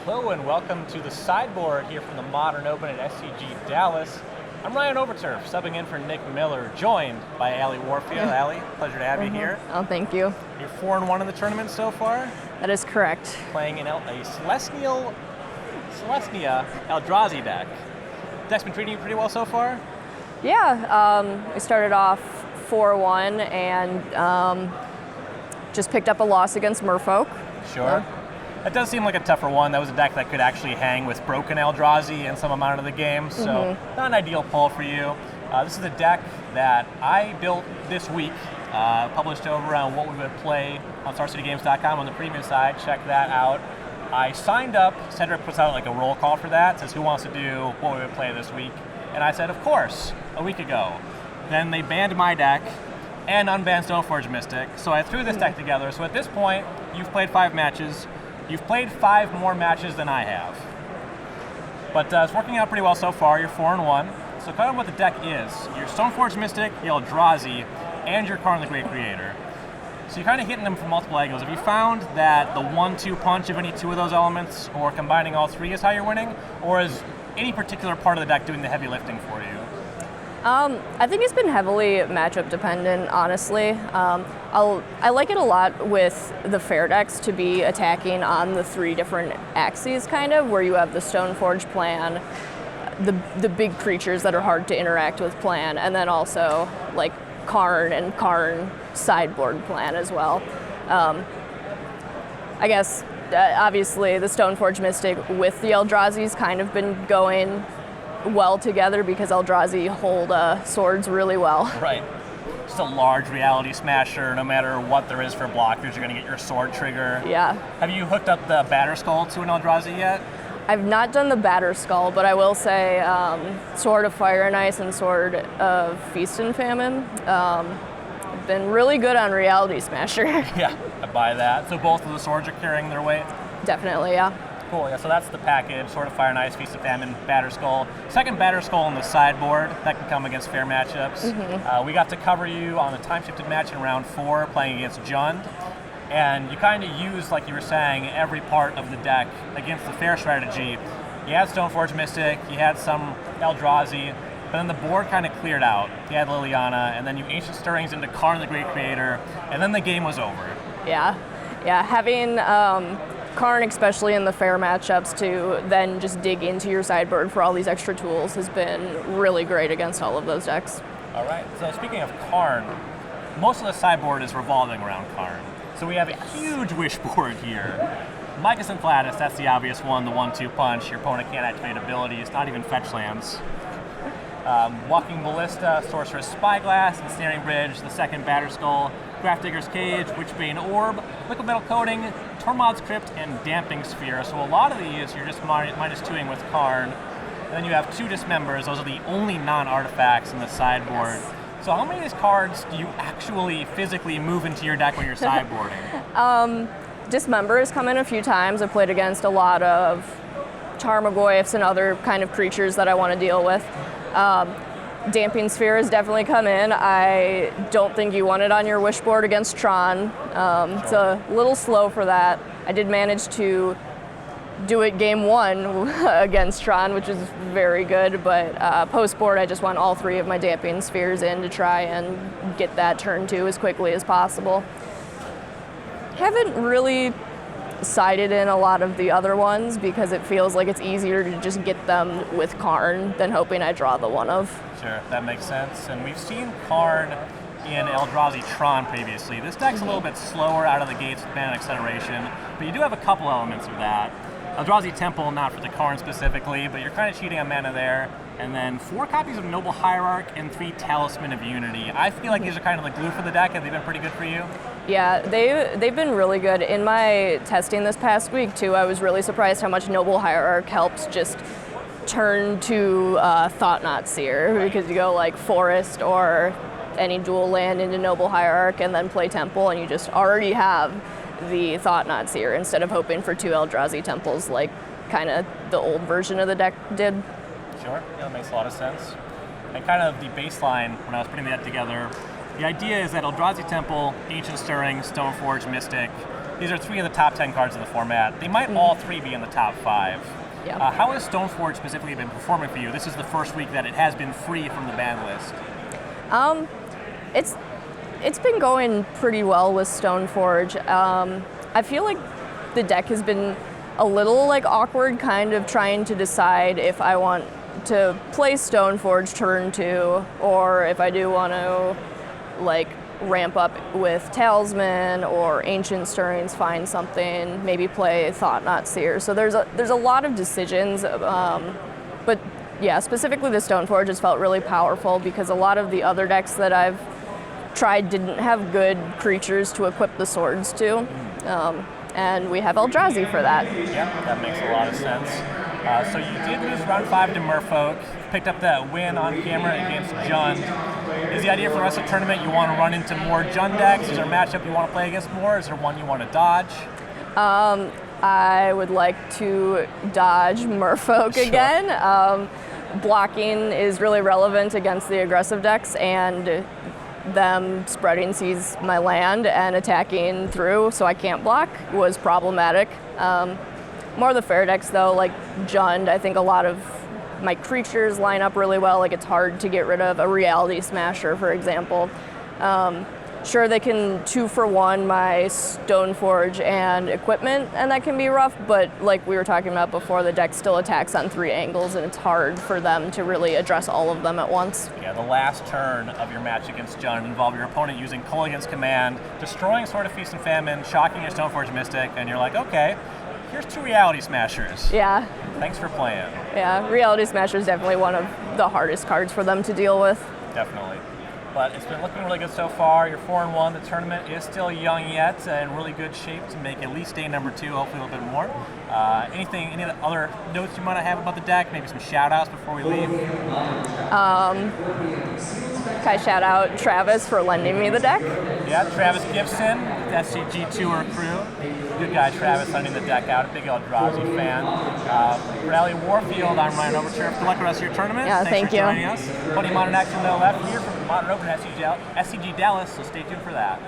Hello and welcome to the sideboard here from the Modern Open at SCG Dallas. I'm Ryan Overturf, subbing in for Nick Miller, joined by Allie Warfield. Allie, pleasure to have you here. Oh, thank you. You're 4-1 in the tournament so far. That is correct. Playing in a Selesnya Eldrazi deck. Deck's been treating you pretty well so far? Yeah, we started off 4-1 and just picked up a loss against Merfolk. Sure. It does seem like a tougher one. That was a deck that could actually hang with broken Eldrazi in some amount of the game, so not an ideal pull for you. This is a deck that I built this week, published over on what we would play on StarCityGames.com on the premium side. Check that out. I signed up. Cedric puts out like a roll call for that, says who wants to do what we would play this week, and I said, of course, a week ago. Then they banned my deck and unbanned Stoneforge Mystic, so I threw this deck together. So at this point, you've played 5 matches. You've played 5 more matches than I have. But it's working out pretty well so far. You're 4-1. So kind of what the deck is. Your Stoneforge Mystic, your Eldrazi, and your Karn the Great Creator. So you're kind of hitting them from multiple angles. Have you found that the 1-2 punch of any 2 of those elements, or combining all 3 is how you're winning? Or is any particular part of the deck doing the heavy lifting for you? I think it's been heavily matchup dependent, honestly. I like it a lot with the fair decks to be attacking on the 3 different axes, kind of, where you have the Stoneforge plan, the big creatures that are hard to interact with plan, and then also like Karn and Karn sideboard plan as well. I guess, obviously, the Stoneforge Mystic with the Eldrazi's kind of been going well together because Eldrazi hold swords really well. Right. Just a large reality smasher. No matter what there is for blockers, you're going to get your sword trigger. Yeah. Have you hooked up the Batter Skull to an Eldrazi yet? I've not done the Batter Skull, but I will say Sword of Fire and Ice and Sword of Feast and Famine have been really good on reality smasher. Yeah, I buy that. So both of the swords are carrying their weight? Definitely, yeah. Cool, yeah, so that's the package, Sword of Fire and Ice, Feast of Famine, Batter Skull. Second Batter Skull on the sideboard, that can come against fair matchups. We got to cover you on a time-shifted match in round 4, playing against Jund. And you kind of used, like you were saying, every part of the deck against the fair strategy. You had Stoneforge Mystic, you had some Eldrazi, but then the board kind of cleared out. You had Liliana, and then you Ancient Stirrings into Karn the Great Creator, and then the game was over. Yeah, having Karn, especially in the fair matchups, to then just dig into your sideboard for all these extra tools has been really great against all of those decks. All right, so speaking of Karn, most of the sideboard is revolving around Karn. So we have a huge wish board here. Mycos and Gladys, that's the obvious one, the 1-2 punch. Your opponent can't activate abilities, not even fetch lands. Walking Ballista, Sorceress Spyglass, Ensnaring Bridge, the second Batter Skull, Grafdigger's Cage, Witchbane Orb, Liquid Metal Coating, Tormod's Crypt, and Damping Sphere. So a lot of these you're just -2ing with Karn. And then you have 2 Dismembers. Those are the only non-artifacts in the sideboard. Yes. So how many of these cards do you actually physically move into your deck when you're sideboarding? Dismember has come in a few times. I've played against a lot of Tarmogoyfs and other kind of creatures that I want to deal with. Damping Sphere has definitely come in. I don't think you want it on your wish board against Tron. It's a little slow for that. I did manage to do it game 1 against Tron, which is very good, but post board I just want all 3 of my Damping Spheres in to try and get that turn 2 as quickly as possible. Haven't really sided in a lot of the other ones because it feels like it's easier to just get them with Karn than hoping I draw the one of. Sure, that makes sense. And we've seen Karn in Eldrazi Tron previously. This deck's a little bit slower out of the gates with mana acceleration, but you do have a couple elements of that. Eldrazi Temple, not for the Karn specifically, but you're kind of cheating on mana there. And then 4 copies of Noble Hierarch and 3 Talisman of Unity. I feel like these are kind of the glue for the deck. Have they been pretty good for you? Yeah, they've been really good. In my testing this past week, too, I was really surprised how much Noble Hierarch helps just turn to Thought-Knot Seer, because you go like Forest or any dual land into Noble Hierarch and then play Temple, and you just already have the Thought-Knot Seer instead of hoping for 2 Eldrazi Temples like kind of the old version of the deck did. Sure, yeah, that makes a lot of sense. And kind of the baseline, when I was putting that together, the idea is that Eldrazi Temple, Ancient Stirring, Stoneforge, Mystic, These are 3 of the top 10 cards in the format. They might all 3 be in the top 5. Yep. How has Stoneforge specifically been performing for you? This is the first week that it has been free from the ban list. It's been going pretty well with Stoneforge. I feel like the deck has been a little like awkward, kind of trying to decide if I want to play Stoneforge turn 2 or if I do want to like ramp up with Talisman or Ancient Stirrings, find something, maybe play Thought Knot Seer. So there's a lot of decisions, but yeah, specifically the Stoneforge has felt really powerful because a lot of the other decks that I've tried didn't have good creatures to equip the swords to, and we have Eldrazi for that. Yeah, that makes a lot of sense. So you did lose round 5 to Merfolk, picked up that win on camera against Jund. Is the idea for the rest of the tournament you want to run into more Jund decks? Is there a matchup you want to play against more? Is there one you want to dodge? I would like to dodge Merfolk again. Blocking is really relevant against the aggressive decks, and them spreading sees my land and attacking through so I can't block was problematic. More of the fair decks though, like Jund, I think a lot of my creatures line up really well. Like it's hard to get rid of a Reality Smasher, for example. Sure, they can 2-for-1 my Stoneforge and equipment, and that can be rough, but like we were talking about before, the deck still attacks on 3 angles, and it's hard for them to really address all of them at once. Yeah, the last turn of your match against Jund involved your opponent using Kolaghan's Command, destroying Sword of Feast and Famine, shocking your Stoneforge Mystic, and you're like, okay, here's 2 Reality Smashers. Yeah. Thanks for playing. Yeah, Reality Smasher is definitely one of the hardest cards for them to deal with. Definitely. But it's been looking really good so far. You're 4-1. The tournament is still young yet, in really good shape to make at least day number 2, hopefully a little bit more. Any other notes you might have about the deck? Maybe some shout outs before we leave? Can I shout out Travis for lending me the deck? Yeah, Travis Gibson, SCG Tour crew. Good guy, Travis, lending the deck out. A big Eldrazi fan. Bradley Warfield, I'm Ryan Overture. Good luck with the rest of your tournament. Yeah, Thanks for you. joining us. Plenty of modern action to the left here from Modern Open SCG Dallas, so stay tuned for that.